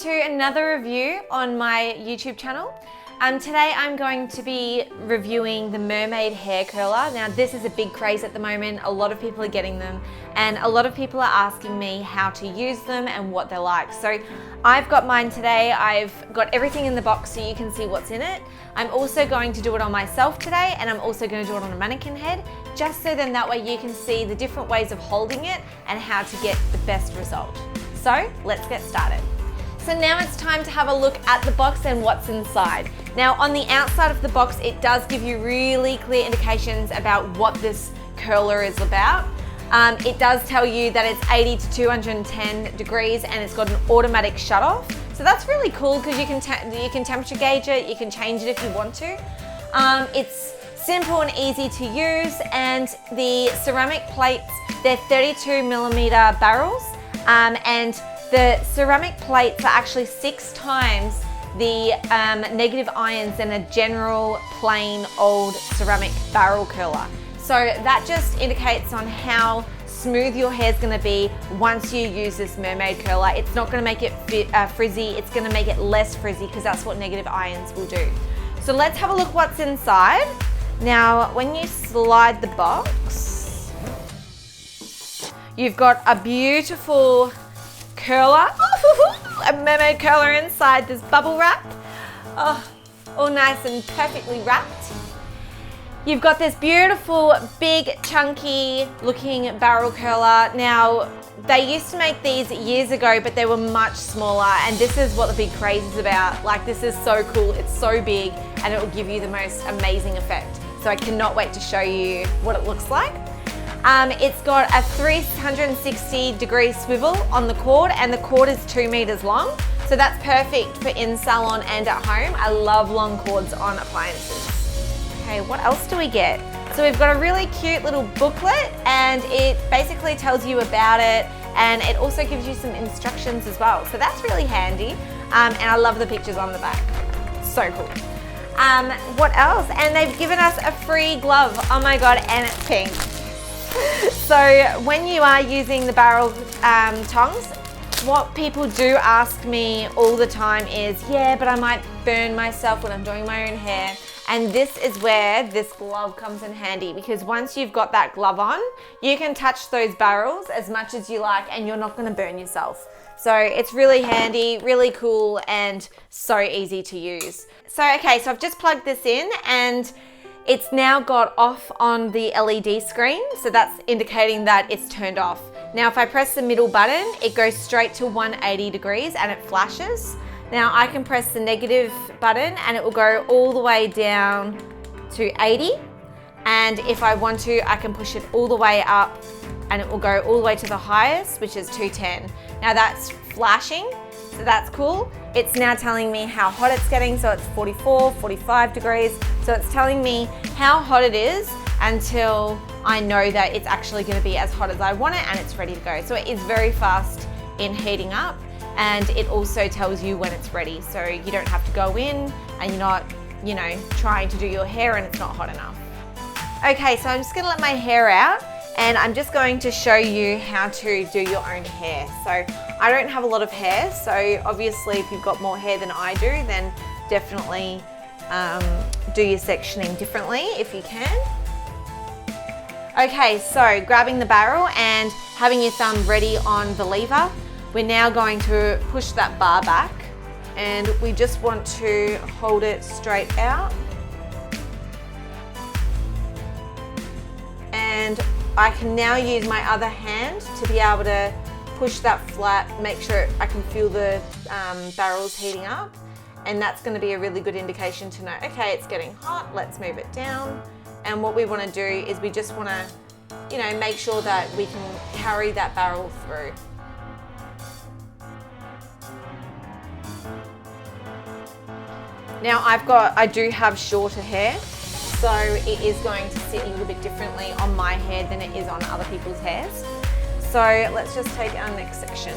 to another review on my YouTube channel. Today I'm going to be reviewing the Mermade hair curler. Now this is a big craze at the moment. A lot of people are getting them and a lot of people are asking me how to use them and what they're like. So I've got mine today. I've got everything in the box so you can see what's in it. I'm also going to do it on myself today, and I'm also going to do it on a mannequin head, just so then that way you can see the different ways of holding it and how to get the best result. So let's get started. So now it's time to have a look at the box and what's inside. Now on the outside of the box, it does give you really clear indications about what this curler is about. It does tell you that it's 80 to 210 degrees and it's got an automatic shut off. So that's really cool because you can temperature gauge it, you can change it if you want to. It's simple and easy to use, and the ceramic plates, they're 32mm barrels, and the ceramic plates are actually 6 times the negative ions than a general plain old ceramic barrel curler. So that just indicates on how smooth your hair is going to be once you use this Mermade curler. It's not going to make it frizzy, it's going to make it less frizzy because that's what negative ions will do. So let's have a look what's inside. Now when you slide the box, you've got a beautiful curler, a Mermade curler inside this bubble wrap, all nice and perfectly wrapped. You've got this beautiful, big, chunky looking barrel curler. Now, they used to make these years ago, but they were much smaller, and this is what the big craze is about. Like, this is so cool, it's so big, and it will give you the most amazing effect. So I cannot wait to show you what it looks like. It's got a 360-degree swivel on the cord, and the cord is 2 meters long. So that's perfect for in salon and at home. I love long cords on appliances. Okay, what else do we get? So we've got a really cute little booklet, and it basically tells you about it, and it also gives you some instructions as well. So that's really handy, and I love the pictures on the back. So cool. What else? And they've given us a free glove. Oh my God, and it's pink. So when you are using the barrel tongs, what people do ask me all the time is, yeah, but I might burn myself when I'm doing my own hair. And this is where this glove comes in handy, because once you've got that glove on, you can touch those barrels as much as you like and you're not going to burn yourself. So it's really handy, really cool, and so easy to use. So okay, so I've just plugged this in and it's now got off on the LED screen. So that's indicating that it's turned off. Now if I press the middle button, it goes straight to 180 degrees and it flashes. Now I can press the negative button and it will go all the way down to 80. And if I want to, I can push it all the way up and it will go all the way to the highest, which is 210. Now that's flashing, so that's cool. It's now telling me how hot it's getting. So it's 44, 45 degrees. So it's telling me how hot it is until I know that it's actually going to be as hot as I want it and it's ready to go. So it is very fast in heating up. And it also tells you when it's ready, so you don't have to go in and you're not, trying to do your hair and it's not hot enough. Okay, so I'm just gonna let my hair out and I'm just going to show you how to do your own hair. So I don't have a lot of hair, so obviously if you've got more hair than I do, then definitely do your sectioning differently if you can. Okay, so grabbing the barrel and having your thumb ready on the lever, we're now going to push that bar back, and we just want to hold it straight out. And I can now use my other hand to be able to push that flat, make sure I can feel the barrels heating up. And that's going to be a really good indication to know, okay, it's getting hot, let's move it down. And what we want to do is we just want to, make sure that we can carry that barrel through. Now I do have shorter hair, so it is going to sit a little bit differently on my hair than it is on other people's hairs. So let's just take our next section.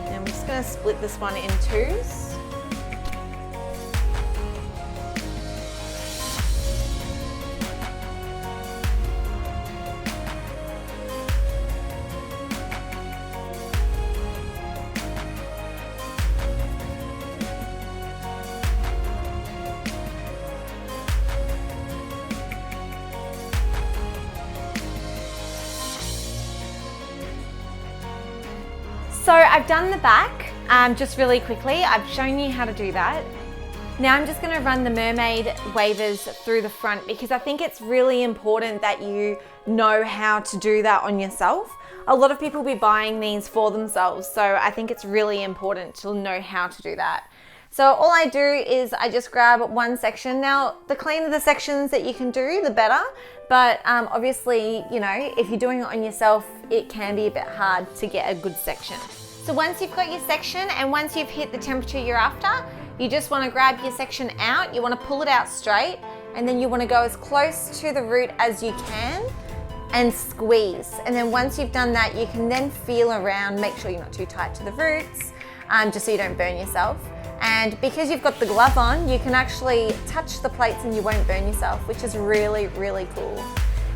And I'm just going to split this one in twos. So I've done the back just really quickly. I've shown you how to do that. Now I'm just going to run the Mermade wavers through the front because I think it's really important that you know how to do that on yourself. A lot of people will be buying these for themselves, so I think it's really important to know how to do that. So all I do is I just grab one section. Now, the cleaner the sections that you can do, the better. But obviously, you know, if you're doing it on yourself, it can be a bit hard to get a good section. So once you've got your section and once you've hit the temperature you're after, you just want to grab your section out. You want to pull it out straight, and then you want to go as close to the root as you can and squeeze. And then once you've done that, you can then feel around, make sure you're not too tight to the roots, just so you don't burn yourself. And because you've got the glove on, you can actually touch the plates and you won't burn yourself, which is really, really cool.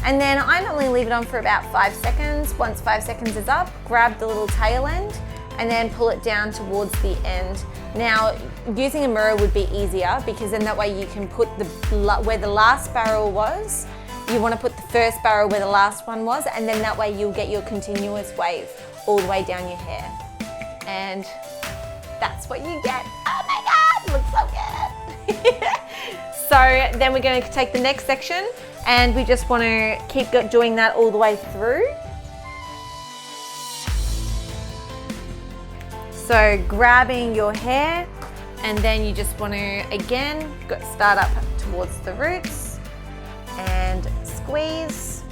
And then I normally leave it on for about 5 seconds. Once 5 seconds is up, grab the little tail end and then pull it down towards the end. Now, using a mirror would be easier because then that way you can put where the last barrel was, you want to put the first barrel where the last one was, and then that way you'll get your continuous wave all the way down your hair. And that's what you get. Oh my God, looks so good. So then we're going to take the next section and we just want to keep doing that all the way through. So grabbing your hair, and then you just want to again start up towards the roots and squeeze.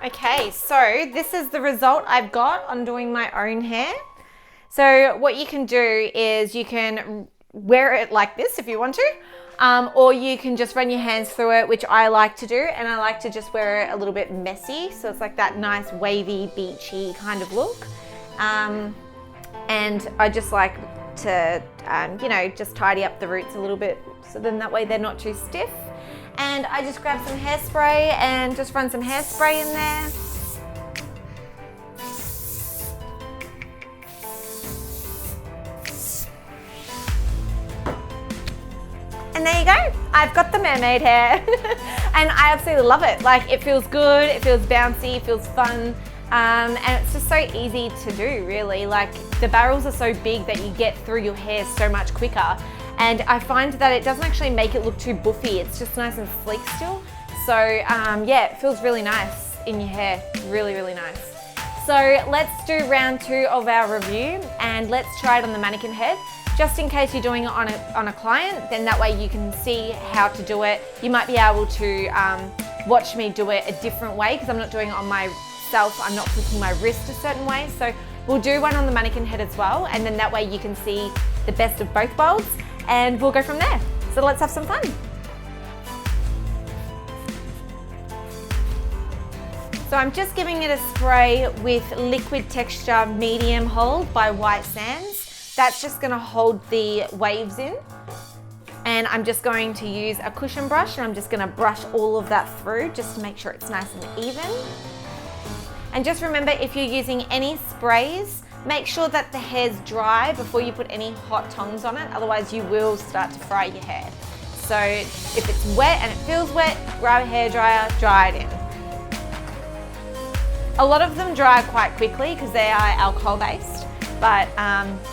Okay, so this is the result I've got on doing my own hair. So what you can do is you can wear it like this if you want to, or you can just run your hands through it, which I like to do, and I like to just wear it a little bit messy, so it's like that nice wavy, beachy kind of look. And I just like to, you know, just tidy up the roots a little bit, so then that way they're not too stiff. And I just grab some hairspray and just run some hairspray in there. And there you go, I've got the mermaid hair. And I absolutely love it. Like, it feels good, it feels bouncy, it feels fun. And it's just so easy to do, really. Like, the barrels are so big that you get through your hair so much quicker. And I find that it doesn't actually make it look too buffy. It's just nice and sleek still. So yeah, it feels really nice in your hair. Really, really nice. So let's do round 2 of our review, and let's try it on the mannequin head. Just in case you're doing it on a client, then that way you can see how to do it. You might be able to watch me do it a different way, because I'm not doing it on myself. I'm not flicking my wrist a certain way. So we'll do one on the mannequin head as well, and then that way you can see the best of both worlds. And we'll go from there. So let's have some fun. So I'm just giving it a spray with Liquid Texture Medium Hold by White Sands. That's just gonna hold the waves in. And I'm just going to use a cushion brush, and I'm just gonna brush all of that through just to make sure it's nice and even. And just remember, if you're using any sprays, make sure that the hair's dry before you put any hot tongs on it, otherwise you will start to fry your hair. So if it's wet and it feels wet, grab a hairdryer, dry it in. A lot of them dry quite quickly because they are alcohol based, but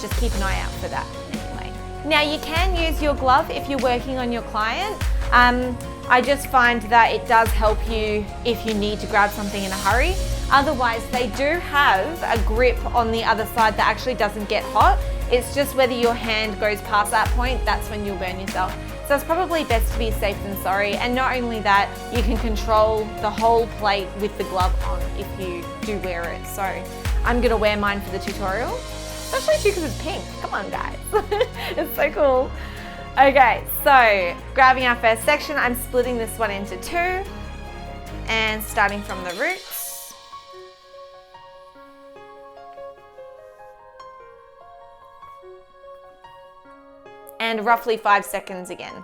just keep an eye out for that anyway. Now you can use your glove if you're working on your client. I just find that it does help you if you need to grab something in a hurry. Otherwise, they do have a grip on the other side that actually doesn't get hot. It's just whether your hand goes past that point, that's when you'll burn yourself. So it's probably best to be safe than sorry. And not only that, you can control the whole plate with the glove on if you do wear it. So I'm gonna wear mine for the tutorial, especially too because it's pink. Come on guys, it's so cool. Okay, so grabbing our first section, I'm splitting this one into two and starting from the roots. And roughly 5 seconds again.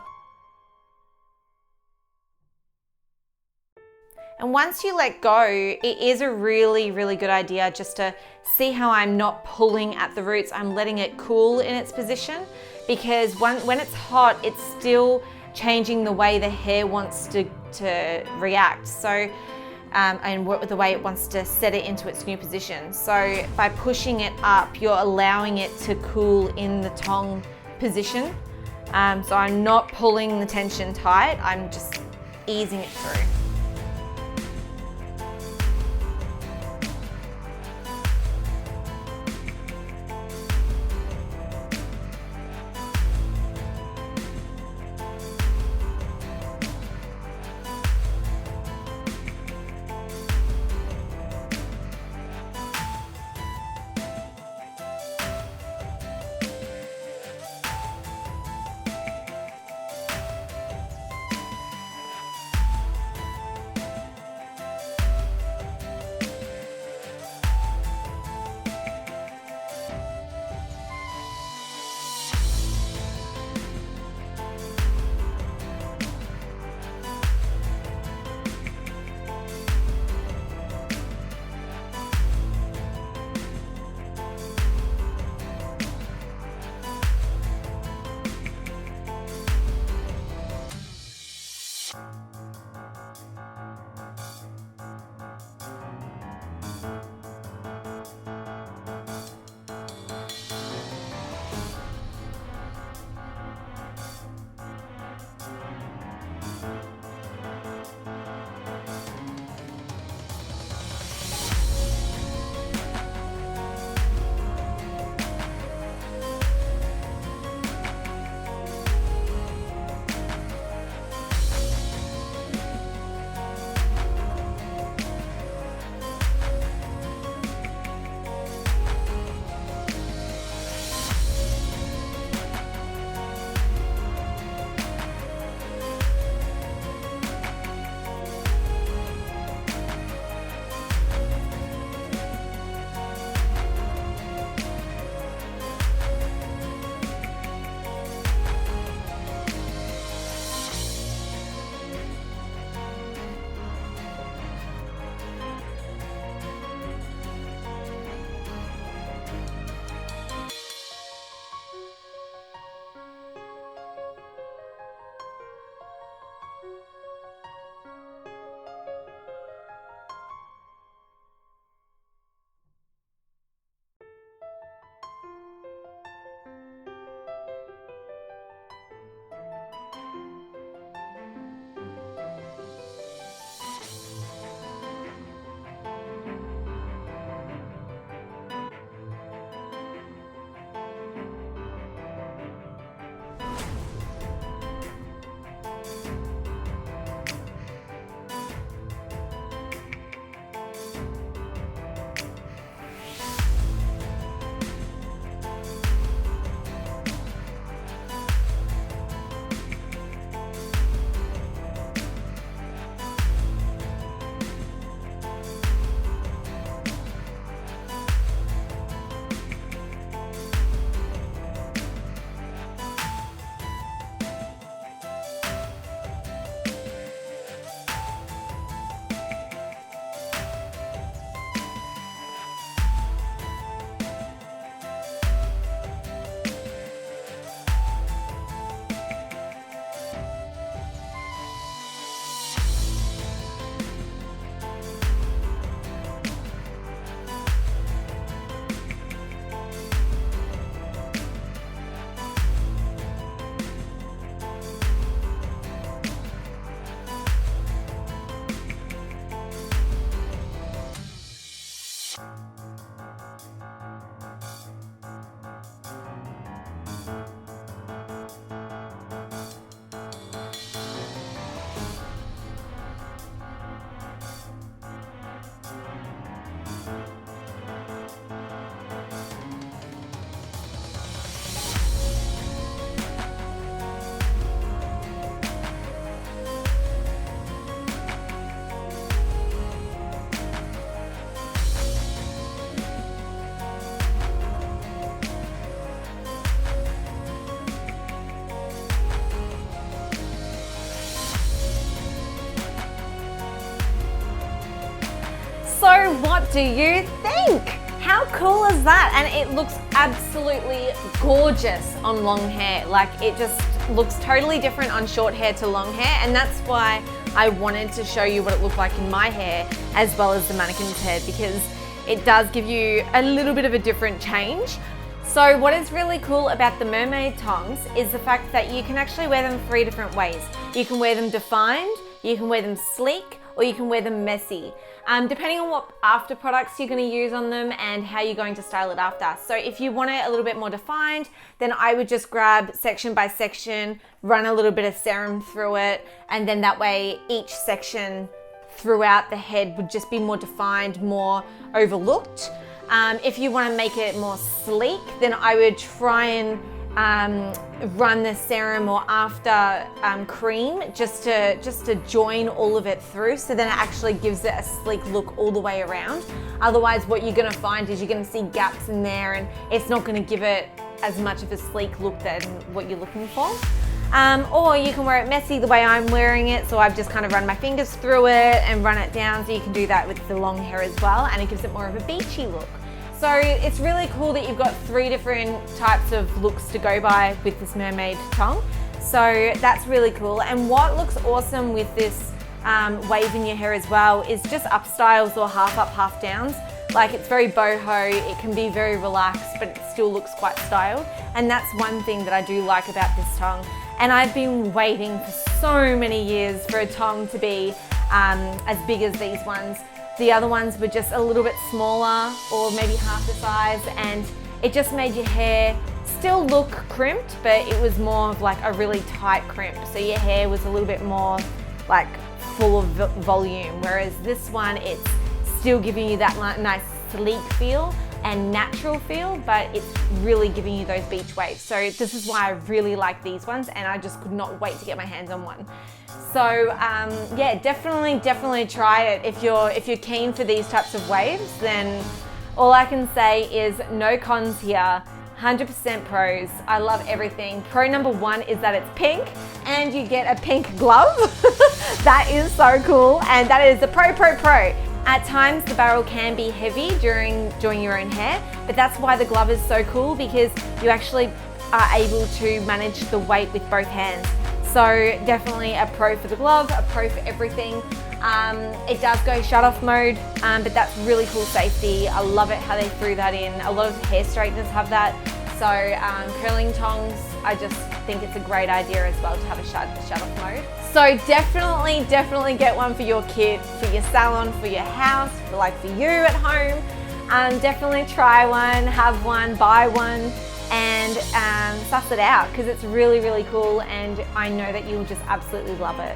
And once you let go, it is a really, really good idea just to see how I'm not pulling at the roots. I'm letting it cool in its position, because when it's hot, it's still changing the way the hair wants to react. So, and the way it wants to set it into its new position. So by pushing it up, you're allowing it to cool in the tong position. So I'm not pulling the tension tight, I'm just easing it through. So what do you think? How cool is that? And it looks absolutely gorgeous on long hair. Like, it just looks totally different on short hair to long hair, and that's why I wanted to show you what it looked like in my hair as well as the mannequin's hair, because it does give you a little bit of a different change. So what is really cool about the Mermade tongs is the fact that you can actually wear them 3 different ways. You can wear them defined, you can wear them sleek, or you can wear them messy. Depending on what after products you're going to use on them and how you're going to style it after. So if you want it a little bit more defined, then I would just grab section by section, run a little bit of serum through it, and then that way each section throughout the head would just be more defined, more overlooked. If you want to make it more sleek, then I would try and run the serum or after cream just to join all of it through, so then it actually gives it a sleek look all the way around. Otherwise, what you're going to find is you're going to see gaps in there, and it's not going to give it as much of a sleek look than what you're looking for. Or you can wear it messy the way I'm wearing it, so I've just kind of run my fingers through it and run it down, so you can do that with the long hair as well, and it gives it more of a beachy look. So it's really cool that you've got 3 different types of looks to go by with this Mermade tong. So that's really cool. And what looks awesome with this wave in your hair as well is just up styles or half up, half downs. Like, it's very boho, it can be very relaxed, but it still looks quite styled. And that's one thing that I do like about this tong. And I've been waiting for so many years for a tong to be as big as these ones. The other ones were just a little bit smaller or maybe half the size, and it just made your hair still look crimped, but it was more of like a really tight crimp. So your hair was a little bit more like full of volume, whereas this one, it's still giving you that nice sleek feel and natural feel, but it's really giving you those beach waves. So this is why I really like these ones, and I just could not wait to get my hands on one. So yeah, definitely try it. If you're keen for these types of waves, then all I can say is no cons here, 100% pros. I love everything. Pro number 1 is that it's pink and you get a pink glove. That is so cool, and that is the pro. At times the barrel can be heavy during doing your own hair, but that's why the glove is so cool, because you actually are able to manage the weight with both hands. So definitely a pro for the glove, a pro for everything. It does go shut off mode, but that's really cool safety. I love it how they threw that in. A lot of hair straighteners have that. So curling tongs, I just think it's a great idea as well to have a shut off mode. So definitely get one for your kit, for your salon, for your house, for you at home. Definitely try one, have one, buy one, and suss it out, because it's really cool, and I know that you'll just absolutely love it.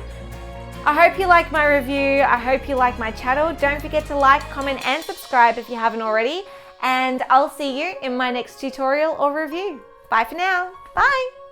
I hope you like my review. I hope you like my channel. Don't forget to like, comment, and subscribe if you haven't already. And I'll see you in my next tutorial or review. Bye for now. Bye.